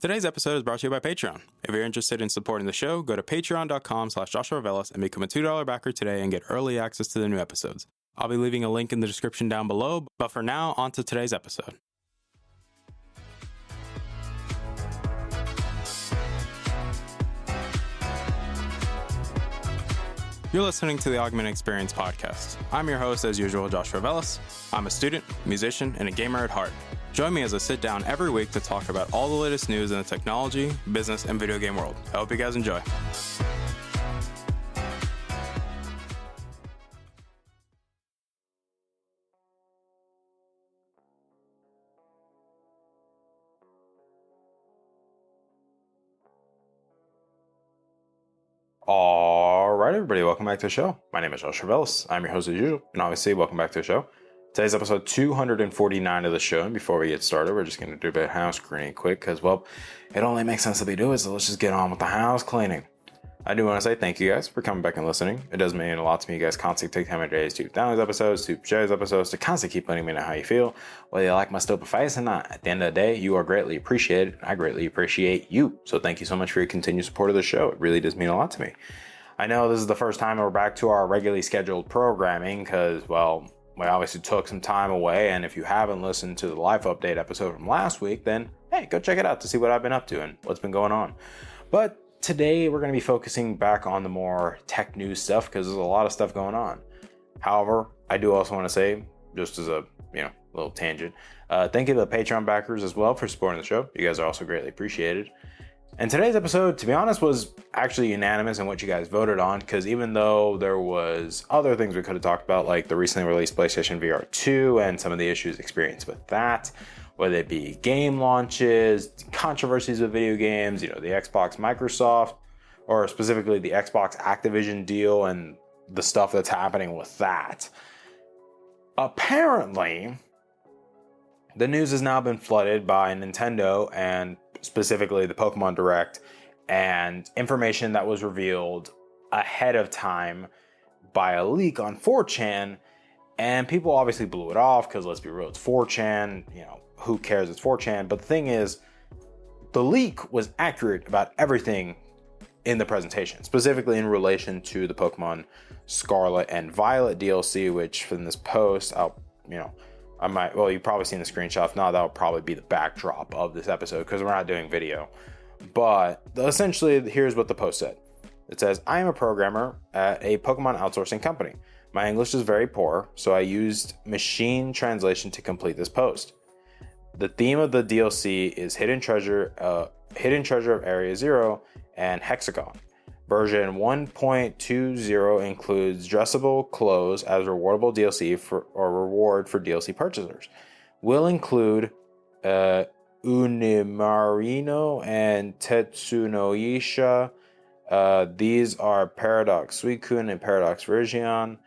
Today's episode is brought to you by Patreon. If you're interested in supporting the show, go to patreon.com/JoshuaVelas and become a $2 backer today and get early access to the new episodes. I'll be leaving a link in the description down below, but for now, on to today's episode. You're listening to the Augmented Experience podcast. I'm your host, as usual, Joshua Velas. I'm a student, musician, and a gamer at heart. Join me as I sit down every week to talk about all the latest news in the technology, business, and video game world. I hope you guys enjoy. All right, everybody, welcome back to the show. My name is Joshua Velas. I'm your host as usual, and obviously, welcome back to the show. Today's episode 249 of the show, and before we get started, we're just going to do a bit of house cleaning quick, because, well, it only makes sense that we do it, so let's just get on with the house cleaning. I do want to say thank you guys for coming back and listening. It does mean a lot to me. You guys constantly take time of days to download episodes, to share these episodes, to constantly keep letting me know how you feel, whether you like my stupid face or not. At the end of the day, you are greatly appreciated. I greatly appreciate you. So thank you so much for your continued support of the show. It really does mean a lot to me. I know this is the first time we're back to our regularly scheduled programming because, well, we obviously took some time away. And if you haven't listened to the life update episode from last week, then hey, go check it out to see what I've been up to and what's been going on. But today we're going to be focusing back on the more tech news stuff because there's a lot of stuff going on. However, I do also want to say, just as a little tangent, thank you to the Patreon backers as well for supporting the show. You guys are also greatly appreciated. And today's episode, to be honest, was actually unanimous in what you guys voted on, because even though there was other things we could have talked about, like the recently released PlayStation VR 2 and some of the issues experienced with that, whether it be game launches, controversies with video games, the Xbox Microsoft, or specifically the Xbox Activision deal and the stuff that's happening with that. Apparently, the news has now been flooded by Nintendo and specifically the Pokemon Direct and information that was revealed ahead of time by a leak on 4chan. And people obviously blew it off because, let's be real, it's 4chan. Who cares? It's 4chan. But the thing is, the leak was accurate about everything in the presentation, specifically in relation to the Pokemon Scarlet and Violet DLC, which from this post, you've probably seen the screenshot. If not, that'll probably be the backdrop of this episode because we're not doing video. But essentially, here's what the post said. It says, I am a programmer at a Pokemon outsourcing company. My English is very poor, so I used machine translation to complete this post. The theme of the DLC is Hidden Treasure of Area Zero and Hexagon. Version 1.20 includes dressable clothes as rewardable DLC reward for DLC purchasers. Will include Unimarino and Tetsunoisha. These are Paradox Suicune and Paradox Virgion.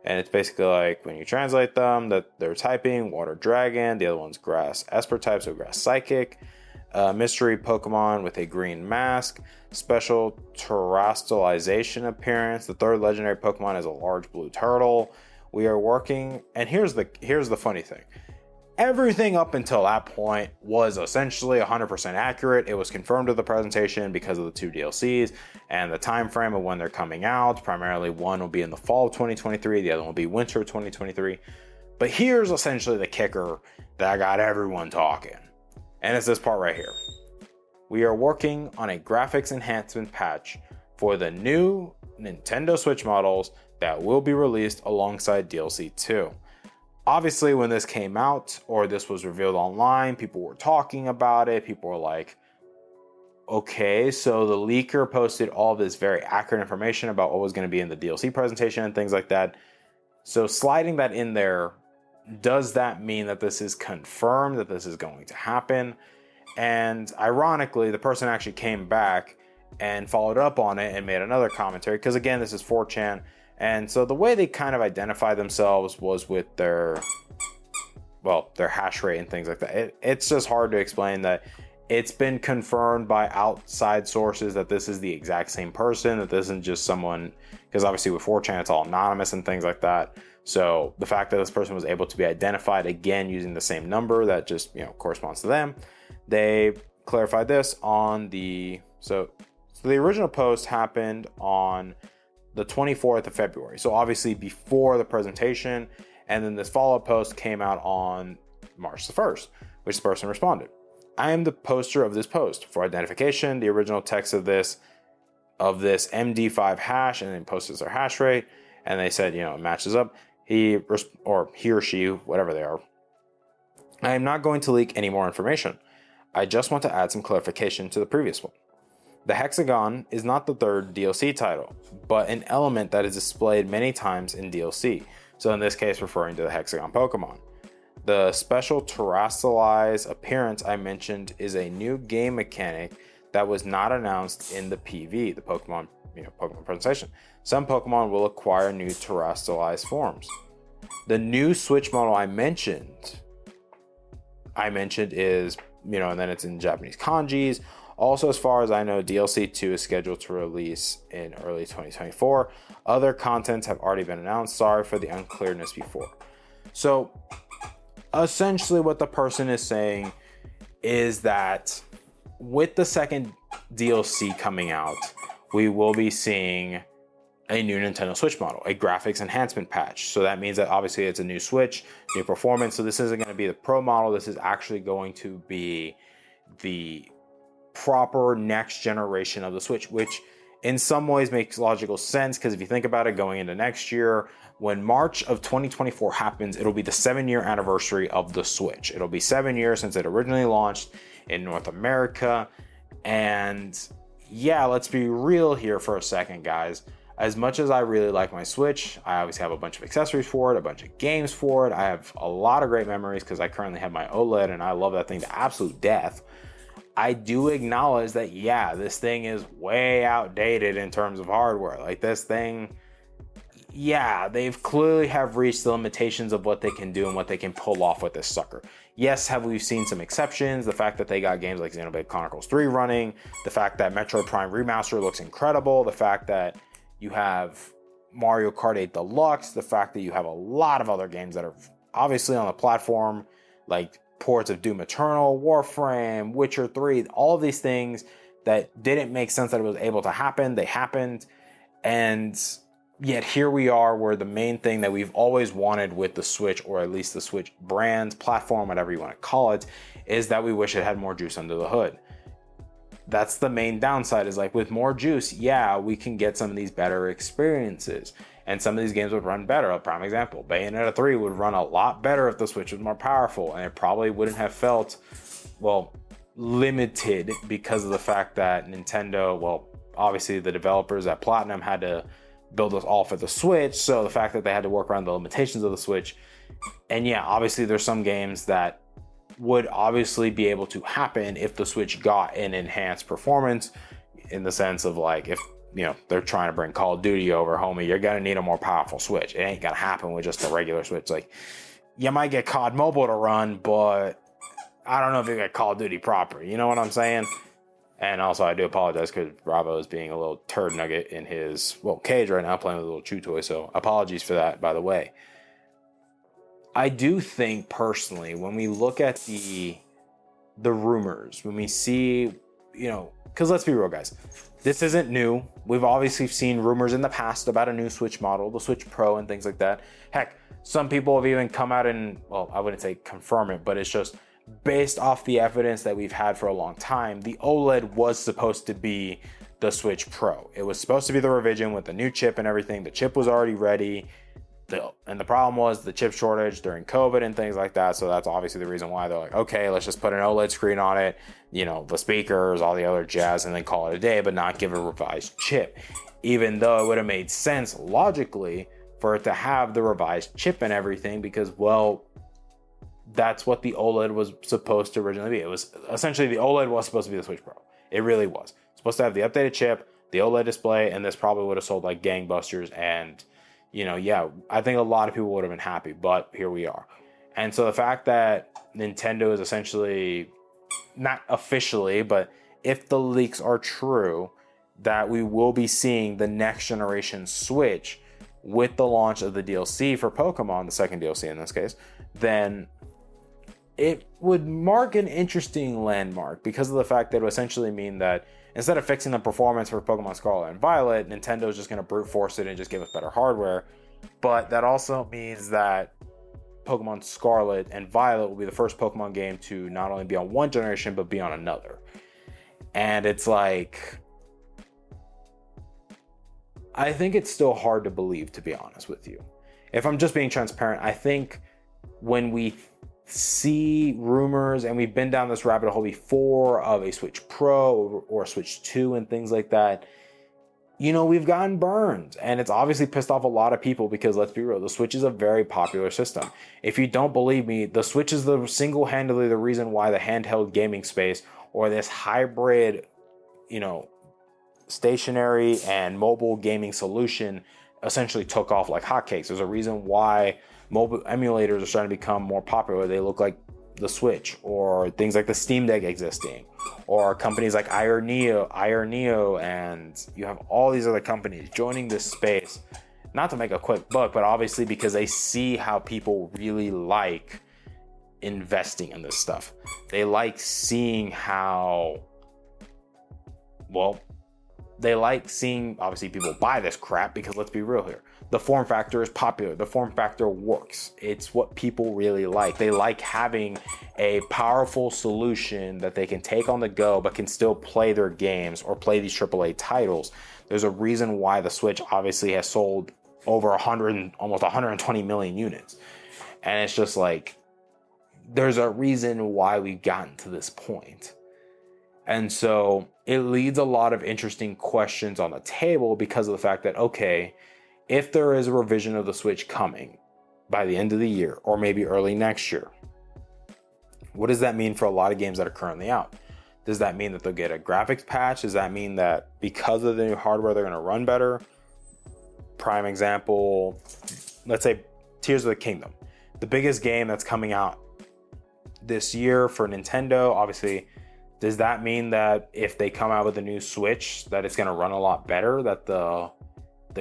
And it's basically like when you translate them, that they're typing Water Dragon, the other one's Grass Esper type, so Grass Psychic. Mystery Pokemon with a green mask, special terrestrialization appearance. The third legendary Pokemon is a large blue turtle. We are working, and here's the funny thing. Everything up until that point was essentially 100% accurate. It was confirmed with the presentation because of the two DLCs and the time frame of when they're coming out. Primarily, one will be in the fall of 2023, the other one will be winter of 2023. But here's essentially the kicker that got everyone talking. And it's this part right here. We are working on a graphics enhancement patch for the new Nintendo Switch models that will be released alongside DLC 2. Obviously, when this came out or this was revealed online, people were talking about it. People were like, okay, so the leaker posted all this very accurate information about what was going to be in the DLC presentation and things like that. So sliding that in there, does that mean that this is confirmed, that this is going to happen? And ironically, the person actually came back and followed up on it and made another commentary, because again, this is 4chan. And so the way they kind of identify themselves was with their hash rate and things like that. It's just hard to explain that it's been confirmed by outside sources that this is the exact same person, that this isn't just someone, because obviously with 4chan, it's all anonymous and things like that. So the fact that this person was able to be identified again using the same number that just, corresponds to them, they clarify this on so the original post happened on the 24th of February. So obviously before the presentation, and then this follow-up post came out on March the 1st, which the person responded. I am the poster of this post. For identification, the original text of this MD5 hash, and then posted their hash rate, and they said, it matches up. He or she, whatever they are. I am not going to leak any more information. I just want to add some clarification to the previous one. The hexagon is not the third DLC title, but an element that is displayed many times in DLC. So in this case, referring to the hexagon Pokemon. The special terrestrialized appearance I mentioned is a new game mechanic that was not announced in the PV, the Pokemon presentation. Some Pokemon will acquire new terrestrialized forms. The new Switch model I mentioned is, and then it's in Japanese kanjis. Also, as far as I know, DLC 2 is scheduled to release in early 2024. Other contents have already been announced. Sorry for the unclearness before. So, essentially what the person is saying is that with the second DLC coming out, we will be seeing a new Nintendo Switch model, a graphics enhancement patch. So that means that obviously it's a new Switch, new performance. So this isn't going to be the Pro model. This is actually going to be the proper next generation of the Switch, which in some ways makes logical sense, because if you think about it, going into next year, when March of 2024 happens, it'll be the 7-year anniversary of the Switch. It'll be 7 years since it originally launched in North America. And yeah, let's be real here for a second, guys. As much as I really like my Switch, I obviously have a bunch of accessories for it, a bunch of games for it. I have a lot of great memories because I currently have my OLED and I love that thing to absolute death. I do acknowledge that, yeah, this thing is way outdated in terms of hardware. Like this thing, yeah, they've clearly have reached the limitations of what they can do and what they can pull off with this sucker. Yes, have we seen some exceptions? The fact that they got games like Xenoblade Chronicles 3 running, the fact that Metroid Prime Remaster looks incredible, the fact that you have Mario Kart 8 Deluxe, the fact that you have a lot of other games that are obviously on the platform, like ports of Doom Eternal, Warframe, Witcher 3, all of these things that didn't make sense that it was able to happen, they happened. And yet here we are, where the main thing that we've always wanted with the Switch, or at least the Switch brand, platform, whatever you want to call it, is that we wish it had more juice under the hood. That's the main downside, is like with more juice, yeah, we can get some of these better experiences. And some of these games would run better. A prime example, Bayonetta 3 would run a lot better if the Switch was more powerful, and it probably wouldn't have felt, limited because of the fact that Nintendo, obviously the developers at Platinum had to build us all for the Switch, so the fact that they had to work around the limitations of the Switch. And yeah, obviously there's some games that would obviously be able to happen if the Switch got an enhanced performance, in the sense of like, if they're trying to bring Call of Duty over, homie, you're gonna need a more powerful Switch. It ain't gonna happen with just a regular Switch. Like, you might get COD Mobile to run, but I don't know if you get Call of Duty proper. You know what I'm saying? And also, I do apologize because Bravo is being a little turd nugget in his cage right now, playing with a little chew toy. So apologies for that, by the way. I do think personally, when we look at the rumors, when we see, because let's be real, guys, this isn't new. We've obviously seen rumors in the past about a new Switch model, the Switch Pro and things like that. Heck, some people have even come out and, I wouldn't say confirm it, but it's just based off the evidence that we've had for a long time. The OLED was supposed to be the Switch Pro. It was supposed to be the revision with the new chip and everything. The chip was already ready. And the problem was the chip shortage during COVID and things like that. So that's obviously the reason why they're like, okay, let's just put an OLED screen on it, the speakers, all the other jazz, and then call it a day, but not give a revised chip. Even though it would have made sense logically for it to have the revised chip and everything, because, that's what the OLED was supposed to originally be. It was essentially, the OLED was supposed to be the Switch Pro. It really was. It's supposed to have the updated chip, the OLED display, and this probably would have sold like gangbusters. And I think a lot of people would have been happy, but here we are. And so the fact that Nintendo is essentially, not officially, but if the leaks are true, that we will be seeing the next generation Switch with the launch of the DLC for Pokemon, the second DLC in this case, then it would mark an interesting landmark because of the fact that it would essentially mean that instead of fixing the performance for Pokemon Scarlet and Violet, Nintendo's just going to brute force it and just give us better hardware. But that also means that Pokemon Scarlet and Violet will be the first Pokemon game to not only be on one generation, but be on another. And it's like, I think it's still hard to believe, to be honest with you. If I'm just being transparent, I think when we see rumors, and we've been down this rabbit hole before of a Switch Pro or a Switch 2 and things like that, you know, we've gotten burned, and it's obviously pissed off a lot of people because, let's be real, the Switch is a very popular system. If you don't believe me, the Switch is the single-handedly the reason why the handheld gaming space, or this hybrid, you know, stationary and mobile gaming solution essentially took off like hotcakes. There's a reason why mobile emulators are starting to become more popular. They look like the Switch, or things like the Steam Deck existing, or companies like Neo, and you have all these other companies joining this space, not to make a quick buck, but obviously because they see how people really like investing in this stuff. They like seeing how, well, they like seeing obviously people buy this crap, because let's be real here, the form factor is popular, the form factor works, it's what people really like. They like having a powerful solution that they can take on the go but can still play their games or play these AAA titles. There's a reason why the Switch obviously has sold over 100, almost 120 million units, and it's just like, there's a reason why we've gotten to this point. And so it leads a lot of interesting questions on the table because of the fact that, okay, if there is a revision of the Switch coming by the end of the year or maybe early next year, what does that mean for a lot of games that are currently out? Does that mean that they'll get a graphics patch? Does that mean that because of the new hardware, they're going to run better? Prime example, let's say Tears of the Kingdom, the biggest game that's coming out this year for Nintendo, obviously. Does that mean that if they come out with a new Switch, that it's going to run a lot better, that the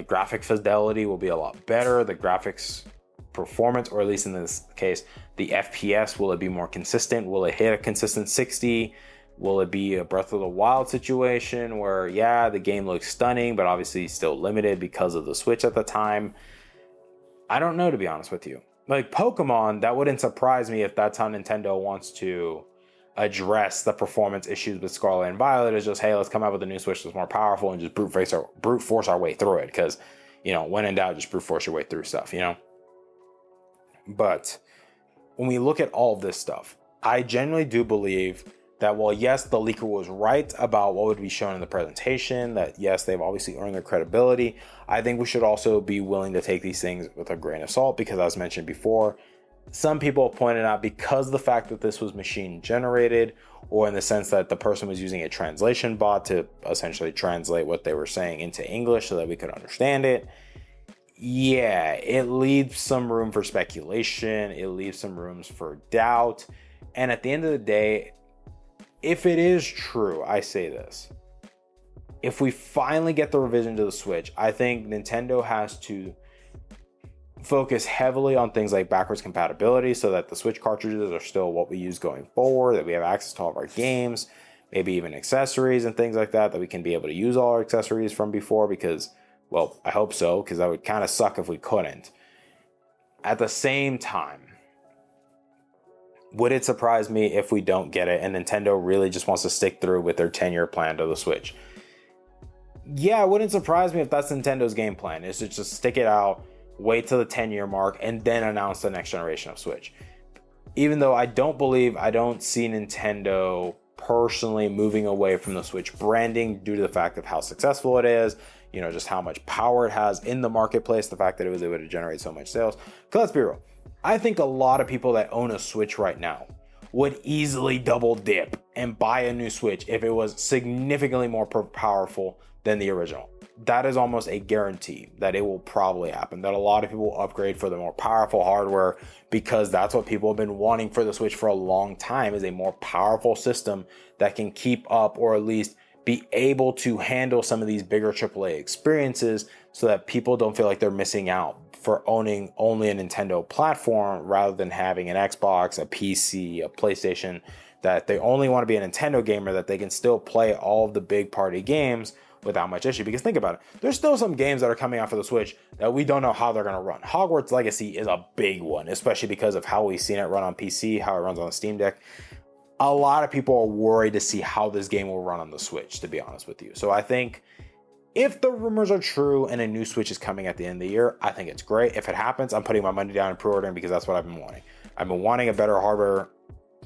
graphic fidelity will be a lot better, the graphics performance, or at least in this case, the FPS, will it be more consistent? Will it hit a consistent 60? Will it be a Breath of the Wild situation where, yeah, the game looks stunning, but obviously still limited because of the Switch at the time? I don't know, to be honest with you. Like Pokemon, that wouldn't surprise me if that's how Nintendo wants to address the performance issues with Scarlet and Violet. Is just, hey, let's come out with a new Switch that's more powerful and just brute force our way through it. Because, you know, when in doubt, just brute force your way through stuff, you know? But when we look at all of this stuff, I genuinely do believe that while, yes, the leaker was right about what would be shown in the presentation, that, yes, they've obviously earned their credibility, I think we should also be willing to take these things with a grain of salt, because as mentioned before, some people have pointed out, because of the fact that this was machine generated, or in the sense that the person was using a translation bot to essentially translate what they were saying into English so that we could understand it, yeah, it leaves some room for speculation, it leaves some rooms for doubt, and at the end of the day, if it is true, I say this, if we finally get the revision to the Switch, I think Nintendo has to focus heavily on things like backwards compatibility so that the Switch cartridges are still what we use going forward, that we have access to all of our games, maybe even accessories and things like that, that we can be able to use all our accessories from before, because, well, I hope so, because that would kind of suck if we couldn't. At the same time, would it surprise me if we don't get it and Nintendo really just wants to stick through with their 10-year plan to the Switch? Yeah, it wouldn't surprise me if that's Nintendo's game plan, is to just stick it out, wait till the 10-year mark, and then announce the next generation of Switch. Even though I don't see Nintendo personally moving away from the Switch branding due to the fact of how successful it is, you know, just how much power it has in the marketplace, the fact that it was able to generate so much sales. Because let's be real, I think a lot of people that own a Switch right now would easily double dip and buy a new Switch if it was significantly more powerful than the original. That is almost a guarantee that it will probably happen, that a lot of people will upgrade for the more powerful hardware, because that's what people have been wanting for the Switch for a long time, is a more powerful system that can keep up or at least be able to handle some of these bigger AAA experiences so that people don't feel like they're missing out for owning only a Nintendo platform rather than having an Xbox, a PC, a PlayStation, that they only want to be a Nintendo gamer, that they can still play all of the big party games without much issue. Because think about it, there's still some games that are coming out for the Switch that we don't know how they're going to run. Hogwarts Legacy is a big one, especially because of how we've seen it run on PC, how it runs on the Steam Deck. A lot of people are worried to see how this game will run on the Switch, to be honest with you. So I think if the rumors are true and a new Switch is coming at the end of the year, I think it's great. If it happens, I'm putting my money down and pre-ordering because that's what I've been wanting. I've been wanting a better hardware,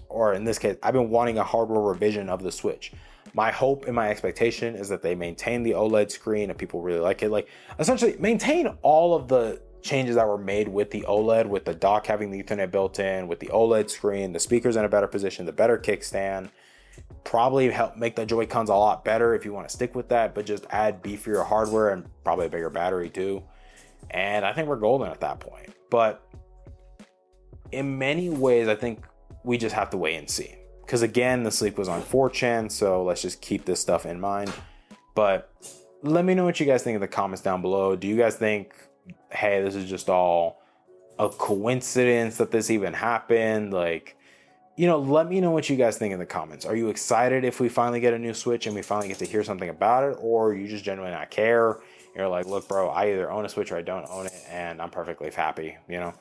or in this case, I've been wanting a hardware revision of the Switch. My hope and my expectation is that they maintain the OLED screen and people really like it. Like, essentially maintain all of the changes that were made with the OLED, with the dock having the Ethernet built in, with the OLED screen, the speakers in a better position, the better kickstand. Probably help make the Joy-Cons a lot better if you want to stick with that, but just add beefier hardware and probably a bigger battery too. And I think we're golden at that point. But in many ways, I think we just have to wait and see. Because again, this leak was on 4chan, so let's just keep this stuff in mind. But let me know what you guys think in the comments down below. Do you guys think, hey, this is just all a coincidence that this even happened? Like, you know, let me know what you guys think in the comments. Are you excited if we finally get a new Switch and we finally get to hear something about it? Or you just genuinely not care? You're like, look, bro, I either own a Switch or I don't own it, and I'm perfectly happy, you know?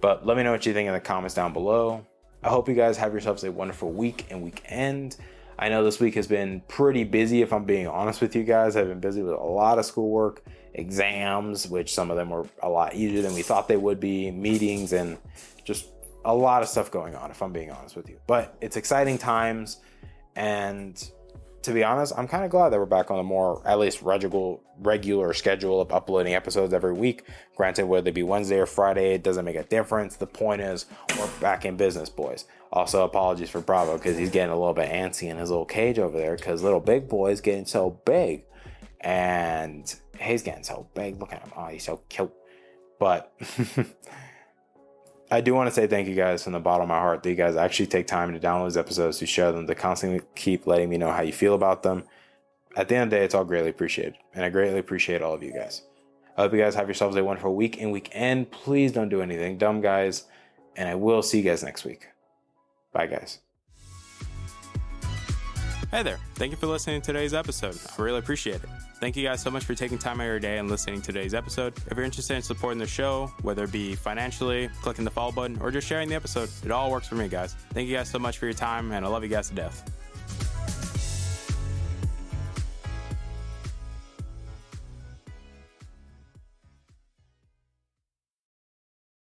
But let me know what you think in the comments down below. I hope you guys have yourselves a wonderful week and weekend. I know this week has been pretty busy, if I'm being honest with you guys. I've been busy with a lot of schoolwork, exams, which some of them were a lot easier than we thought they would be, meetings, and just a lot of stuff going on, if I'm being honest with you. But it's exciting times, and to be honest, I'm kind of glad that we're back on a more, at least regular schedule of uploading episodes every week. Granted, whether it be Wednesday or Friday, it doesn't make a difference. The point is, we're back in business, boys. Also, apologies for Bravo, because he's getting a little bit antsy in his little cage over there, because little big boy is getting so big. And he's getting so big. Look at him. Oh, he's so cute. But I do want to say thank you guys from the bottom of my heart that you guys actually take time to download these episodes, to share them, to constantly keep letting me know how you feel about them. At the end of the day, it's all greatly appreciated. And I greatly appreciate all of you guys. I hope you guys have yourselves a wonderful week and weekend. Please don't do anything dumb, guys. And I will see you guys next week. Bye, guys. Hey there. Thank you for listening to today's episode. I really appreciate it. Thank you guys so much for taking time out of your day and listening to today's episode. If you're interested in supporting the show, whether it be financially, clicking the follow button, or just sharing the episode, it all works for me, guys. Thank you guys so much for your time, and I love you guys to death.